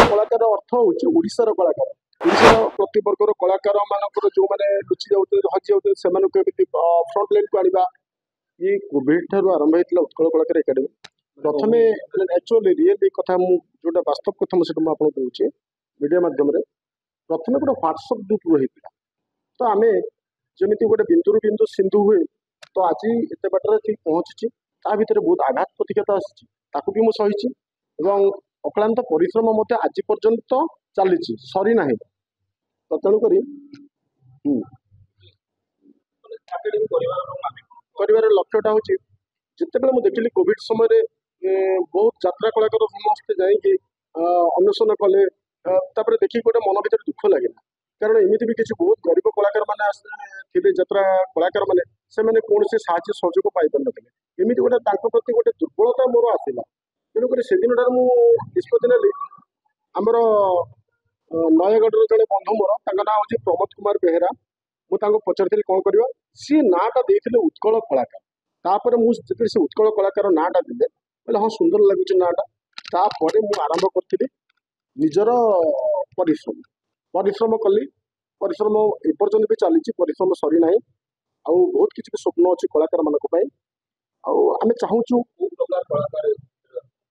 कलाकार अर्थ हूँ ओडिशार कलाकार ओडिशार प्रति वर्गर कलाकार मानकर जो मैंने लुचि जाऊँ हजि जाऊँ से फ्रंट लाइन को आनिबा ये कोविड ठारू आरंभ होता उत्कल कलाकार एकाडेमी प्रथम एक्चुअली रियल कथा जोटा वास्तव कथा मुझे आपको कहूँ मीडिया मध्यम प्रथम गोटे ह्वाट्सअप ग्रुप रही तो आम जमी गोटे बिंदु बिंदु सिंधु हुए तो आज एत बाटर ठीक पहुँची ता भर बहुत आघात प्रतिघात आसी भी मुझे सही अक्लांत परिश्रम आज पर्यंत चली सरी ना तो तेणुक कर लक्ष्यटा हूँ जिते मुझे देखिली कोविड समय बहुत यात्रा कलाकार समस्ते जाकि अन्वेषण कले देखिए गोटे मन भर दुख लगे कारण एमती भी किसी बहुत गरीब कलाकार मैंने थे यात्रा कलाकार मैंने से कौन साहय सहयोग पाई पारे एमती गोटे प्रति गोटे दुर्बलता मोर आसला तेणुक से दिन ठार निष्पत्ति नेली आमर नयगढ़ जड़े बंधु मोर ना हूँ प्रमोद कुमार बेहेरा मुझे पचारि कौन कर सी नाटा देते उत्कल कलाकार तापर मुझे से उत्कल कलाकार नाटा दे बोले हाँ सुंदर लगुच नाटा तापर मुझे आरंभ करी निजर परिश्रम परिश्रम कली परिश्रम एपर्यंत भी चली परिश्रम सरी ना आउ बहुत किसी भी स्वप्न अच्छी कलाकार मानी आम चाहूँ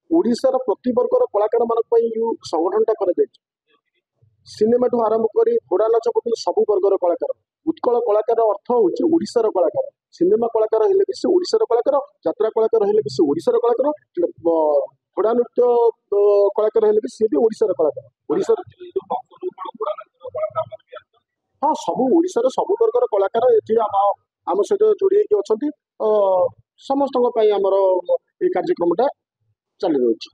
ओडिशार प्रति वर्गर कलाकार मान संगठनटा कर सिनेमा ठू आरंभ कर घोड़ा नाच पर्यटन सब वर्गर कलाकार उत्कल कलाकार अर्थ हूँ ओडिशार कलाकार सिनेमा कलाकार हेले भी से ओडिशार कलाकार यात्रा कलाकार हेले भी से ओडिशार कलाकार घोड़ा नृत्य कलाकार हेले भी सी भी ओडिशार कलाकार ओडिशार हाँ सब ओडिशार सब वर्गर कलाकार ये आम सहित जोड़ी होती समस्त आमर ये कार्यक्रमटा चली रही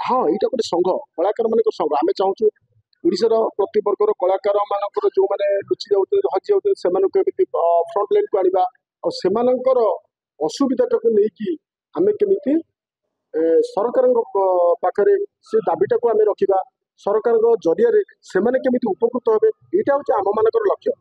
हाँ यहाँ गोटे संघ कलाकार मान संघ आम चाहूँ ओडिशार प्रति वर्गर कलाकार मानकर जो मैंने लुचि जाऊँ हजि जाऊँ से फ्रंट लाइन को आनिबा और सेमानंकर असुविधाटा नहीं आम केमी सरकार पाखे से दाबीटा को आम रखा सरकार जरिया से केमी उपकृत हे यहाँ हूँ आम मान लक्ष्य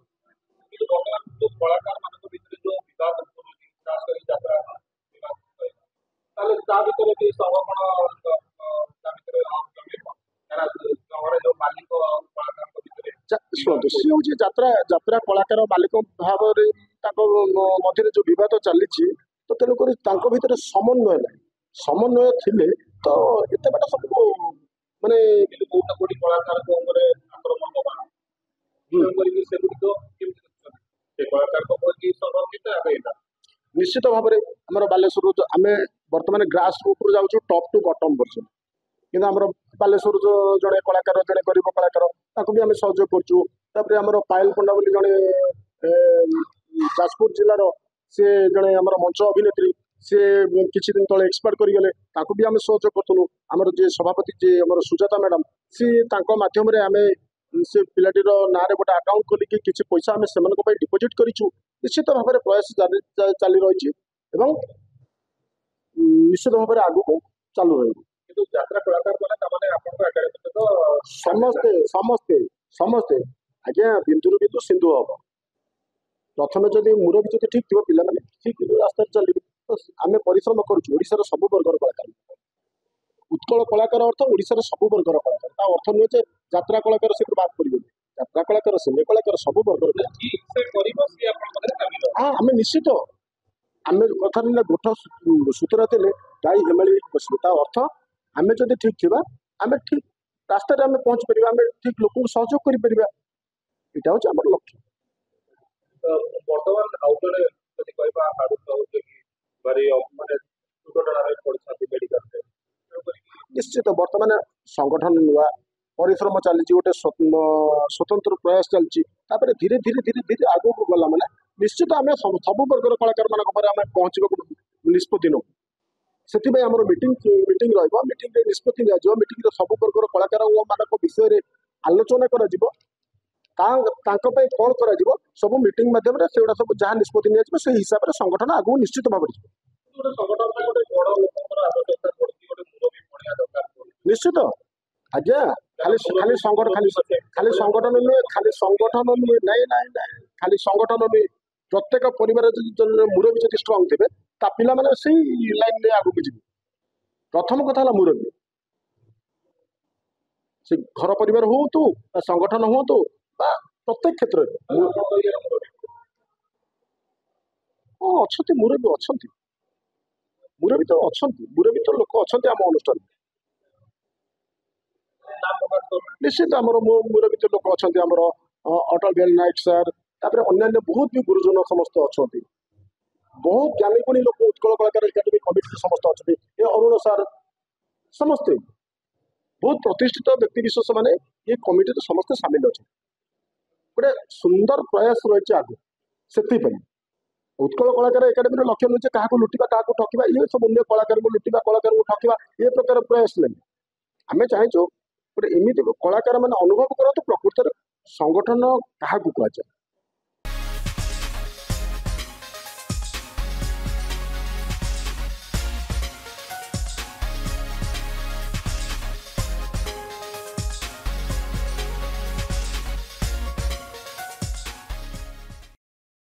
शुणु सी हूँ यात्रा कलाकार मालिक भाव मध्य जो बद चली तो तेणुक भर समन्वय ना समन्वय थे तो ये बाटा सब माने निश्चित भाव में आम बालेश्वर आम बर्तमान ग्रास रूट जाऊँ टॉप टू बॉटम पर्यटन कि आम बालेश्वर जड़े कलाकार जड़े गरीब कलाकार भी आम सहयोग कर पायल पंडा बोली जड़े जाजपुर जिलार सी जड़े आम मंच अभिनेत्री सी किसी दिन तले एक्सपायर करगले भी आम सहयोग करूँ आम जे सभापति जे आम सुजाता मैडम सी मध्यम आम से पिलाटीर ना गोटे आकाउंट खोलिकी किसी पैसा आम से डिपोजिट करूँ निश्चित भाव में प्रयास चली रही निश्चित भाव में आगू चालू समस्ते समस्ते समस्ते आज्ञा बिंदु बिंदु सिंधु हम प्रथम जदि मुरबी जब ठीक थी पे ठीक रास्ता चलिए तो आम परिश्रम करूँ सब वर्गर कलाकार उत्कल कलाकार अर्थ ओडिशार सब वर्गर कलाकार अर्थ नुहे यात्रा कलाकार से बात कर यात्रा कलाकार सिने कलाकार सब वर्गर हाँ आम निश्चित आम कथा गोठ सूत्र थे गाई हेमाड़ी बसता अर्थ आम जब ठीक थी आम ठीक रास्ता आम पहुँच पार आम ठीक लोक सहयोग कर यहाँ हूँ आम लक्ष्य बर्तमान आउ जड़े निश्चित बर्तमान संगठन नुआ परिश्रम चली गोटे स्वतंत्र प्रयास चलती धीरे धीरे धीरे धीरे आगे को गला मैंने निश्चित आम सब वर्गर कलाकार मान पहुँचा निष्पत्ति नौ से आम मीटिंग मीटिंग निष्पत्ति मीटिंग सब वर्गर कलाकार मान विषय आलोचना कर कौन कर सब मीटिंग मध्यम से सब जहाँ निष्पत्ति नि हिसाब से संगठन आगू निश्चित भाव निश्चित आज्ञा खाली खाली खाली संगठन नुहे खाली संगठन नुहे नाई नाई नाई खाली संगठन नुहे प्रत्येक परिवार मुरबी जब स्ट्रंग थे ता पिला माने से लाइन में आगू जी प्रथम कथा मुरबी से घर परिवार हुअतु संगठन हुअतु बा प्रत्येक क्षेत्र में हाँ अच्छा मुरबी अच्छा मुरबी तो अच्छा मुरबी तो लोक अच्छा आम अनुष्ठान निश्चित आमर मुरबी तो लोक अच्छा आमर अटल बिहारी नायक सार तापर अन्य बहुत भी गुरुजन समस्त अच्छा बहुत ज्ञानी गुणी लोक उत्कल कलाकार एकाडेमी कमिटी समस्त अच्छा ये अरुण सार समस्ते बहुत प्रतिष्ठित व्यक्ति विशेष मैंने ये कमिटी तो समस्त सामिल अच्छे गोटे सुंदर प्रयास रही आगे से उत्कल कलाकार एकाडेमी लक्ष्य नुहे क्या लुटा क्या ठकवा ये सब अन्य कलाकार को लुटा कलाकार को ठकवा ये प्रकार प्रयास नहीं आम चाहूँ गोटे एमती कलाकार मैंने अनुभव करते प्रकृत संगठन क्या कहुए